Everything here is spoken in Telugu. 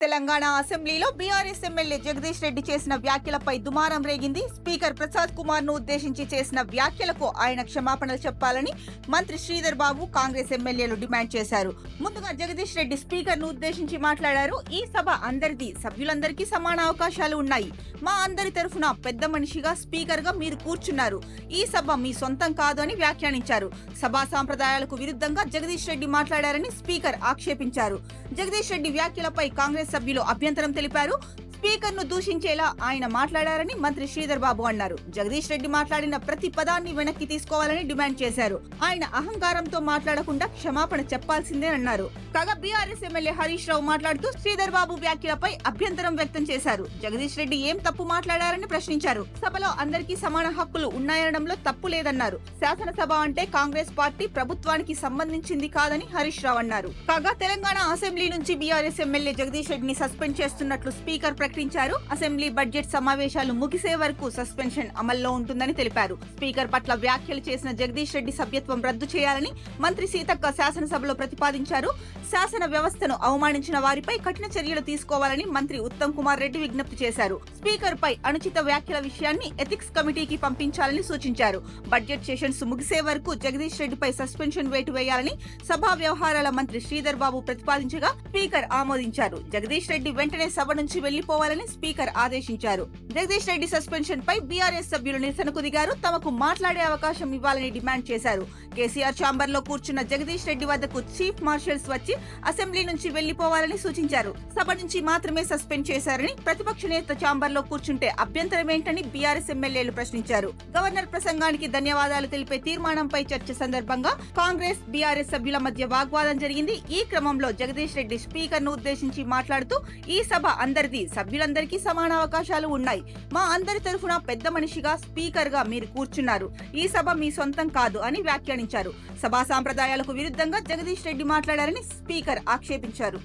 తెలంగాణ అసెంబ్లీలో బీఆర్ఎస్ ఎమ్మెల్యే జగదీష్ రెడ్డి చేసిన వ్యాఖ్యలపై దుమారం రేగింది. స్పీకర్ ప్రసాద్ కుమార్ ను ఉద్దేశించి చేసిన వ్యాఖ్యలకు ఆయన క్షమాపణలు చెప్పాలని మంత్రి శ్రీధర్ బాబు, కాంగ్రెస్ ఎమ్మెల్యేలు డిమాండ్ చేశారు. ముందుగా జగదీష్ రెడ్డి స్పీకర్ ను ఉద్దేశించి మాట్లాడారు. ఈ సభ అందరిది, సభ్యులందరికీ సమాన అవకాశాలు ఉన్నాయి. మా అందరి తరఫున పెద్ద మనిషిగా స్పీకర్ గా మీరు కూర్చున్నారు. ఈ సభ మీ సొంతం కాదు అని వ్యాఖ్యానించారు. సభా సాంప్రదాయాలకు విరుద్ధంగా జగదీష్ రెడ్డి మాట్లాడారని స్పీకర్ ఆక్షేపించారు. జగదీష్ రెడ్డి వ్యాఖ్యలపై కాంగ్రెస్ సభ్యులు అభ్యంతరం తెలిపారు. స్పీకర్ ను దూషించేలా ఆయన మాట్లాడారని మంత్రి శ్రీధర్ బాబు అన్నారు. జగదీష్ రెడ్డి మాట్లాడిన ప్రతి పదాన్ని వెనక్కి తీసుకోవాలని డిమాండ్ చేశారు. ఆయన అహంకారంతో మాట్లాడకుండా క్షమాపణ చెప్పాల్సిందేనన్నారు. కాగా బీఆర్ఎస్ ఎమ్మెల్యే హరీష్ రావు మాట్లాడుతూ శ్రీధర్ బాబు వ్యాఖ్యలపై అభ్యంతరం వ్యక్తం చేశారు. జగదీష్ రెడ్డి ఏం తప్పు మాట్లాడారని ప్రశ్నించారు. సభలో అందరికీ సమాన హక్కులు ఉన్నాయనడంలో తప్పు లేదన్నారు. శాసనసభ అంటే కాంగ్రెస్ పార్టీ ప్రభుత్వానికి సంబంధించింది కాదని హరీష్ రావు అన్నారు. కాగా తెలంగాణ అసెంబ్లీ నుంచి బీఆర్ఎస్ ఎమ్మెల్యే జగదీష్ రెడ్డిని సస్పెండ్ చేస్తున్నట్లు స్పీకర్ ప్రకటించారు. అసెంబ్లీ బడ్జెట్ సమావేశాలు ముగిసే వరకు సస్పెన్షన్ అమల్లో ఉంటుందని తెలిపారు. స్పీకర్ పట్ల వ్యాఖ్యలు చేసిన జగదీష్ రెడ్డి సభ్యత్వం రద్దు చేయాలని మంత్రి సీతక్క శాసనసభలో ప్రతిపాదించారు. శాసన వ్యవస్థను అవమానించిన వారిపై కఠిన చర్యలు తీసుకోవాలని మంత్రి ఉత్తమ్ కుమార్ రెడ్డి విజ్ఞప్తి చేశారు. స్పీకర్ పై అనుచిత వ్యాఖ్యల విషయాన్ని ఎథిక్స్ కమిటీకి పంపించాలని సూచించారు. బడ్జెట్ సెషన్స్ ముగిసే వరకు జగదీష్ రెడ్డిపై సస్పెన్షన్ వేటు వేయాలని సభా వ్యవహారాల మంత్రి శ్రీధర్ బాబు ప్రతిపాదించగా స్పీకర్ ఆమోదించారు. జగదీష్ రెడ్డి వెంటనే సభ నుంచి వెళ్లిపోవాలని స్పీకర్ ఆదేశించారు. జగదీష్ రెడ్డి సస్పెన్షన్ పై బీఆర్ఎస్ సభ్యులు నిరసనకు దిగారు. తమకు మాట్లాడే అవకాశం ఇవ్వాలని డిమాండ్ చేశారు. కేసీఆర్ ఛాంబర్ లో కూర్చున్న జగదీష్ రెడ్డి వద్దకు చీఫ్ మార్షల్స్ వచ్చి అసెంబ్లీ నుంచి వెళ్లిపోవాలని సూచించారు. సభ నుంచి మాత్రమే సస్పెండ్ చేశారని, ప్రతిపక్ష నేత ఛాంబర్ లో కూర్చుంటే అభ్యంతరం ఏంటని బీఆర్ఎస్ ఎమ్మెల్యేలు ప్రశ్నించారు. గవర్నర్ ప్రసంగానికి ధన్యవాదాలు తెలిపే తీర్మానంపై చర్చ సందర్భంగా కాంగ్రెస్, బీఆర్ఎస్ సభ్యుల మధ్య వాగ్వాదం జరిగింది. ఈ క్రమంలో జగదీష్ రెడ్డి స్పీకర్ ను ఉద్దేశించి మాట్లాడుతూ ఈ సభ అందరిది, సభ్యులందరికీ సమాన అవకాశాలు ఉన్నాయి. మా అందరి తరఫున పెద్ద మనిషిగా స్పీకర్ గా మీరు కూర్చున్నారు. ఈ సభ మీ సొంతం కాదు అని వ్యాఖ్యానించారు. సభా సాంప్రదాయాలకు విరుద్ధంగా జగదీష్ రెడ్డి మాట్లాడారని స్పీకర్ ఆక్షేపించారు.